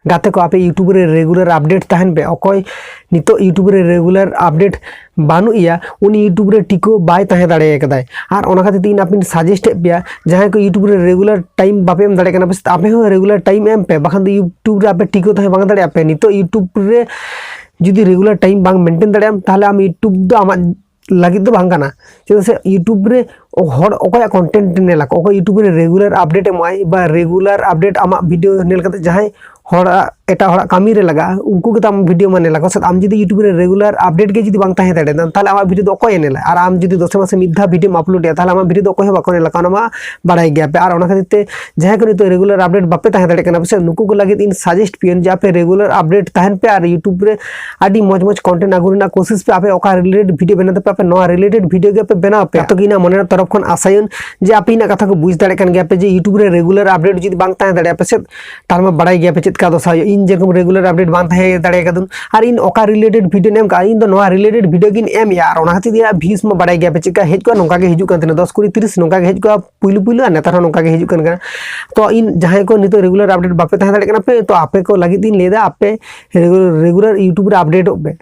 गाते को आपे यूट्यूब रे रेगुलर अपडेट तहन पे अकोय नितो यूट्यूब रे रेगुलर अपडेट बानुइया उनी यूट्यूब रे टिको बाय तहे दाड़े कदाय आर ओना खातिर तीन आपिन सजेस्ट पे जहां को यूट्यूब रे रेगुलर टाइम बापे एम दाड़े कना बस आपे हो रेगुलर टाइम एम पे बाखान यूट्यूब रे आपे टिको तहे बांग दाड़े आपे नितो यूट्यूब रे जुदी रेगुलर टाइम बांग मेंटेन दाड़े ताहले आम यूट्यूब दो आमा लगित दो बांग काना चेदा से यूट्यूब रे हर अकोया कंटेंट नेला को यूट्यूब रे रेगुलर अपडेट एमाय बा रेगुलर अपडेट आमा वीडियो नेल कते जहां हर एटा हर कामी रे लगा उनको के तम वीडियो माने लगा सत आम जदी यूट्यूब रे रेगुलर अपडेट के जदी बांग ताहे दाड़े ताहले आमा वीडियो दो अकोय नेला आर आम जदी 10 मासे मिद्धा वीडियो अपलोड या ताहले आमा वीडियो दो अकोय बाको नेला काना मा बाड़ाय गया पे आर ओना खातिर ते जहां को नितो रेगुलर अपडेट बापे ताहे दाड़े कना बसे नुकु को लगित इन सजेस्ट पियन जे आपे रेगुलर अपडेट ताहन पे आर यूट्यूब रे आडी मज कंटेंट आगुरना कोशिश पे आपे ओका रिलेटेड वीडियो बनाते पे आपे नवा रिलेटेड वीडियो के पे बनाओ पे तो किना मने तरफ खन आसायन जे आपे इना कथा को बुझ दाड़े कन गया पे जे यूट्यूब रे रेगुलर अपडेट जदी बांग ताहे दाड़े पे से तार मा बाड़ाय गया पे चेत का दोसा इन जेरकम रेगुलर अपडेट बांग ताहे दाड़े कदुन आर इन ओका रिलेटेड वीडियो नेम का इन दो नवा रिलेटेड वीडियो गिन एम यार ओना खातिर या व्यूज मा बाड़ाय गया पे चेका हेज को नोका के हिजु कन 10 20 30 नोका के हेज को पुइलु पुइलु नेतार नोका के हिजु कन तो इन जहां को नितो रेगुलर अपडेट बापे ताहे दाड़े कना पे तो आपे को लगी दिन लेदा आपे रेगुलर यूट्यूब रे अपडेट पे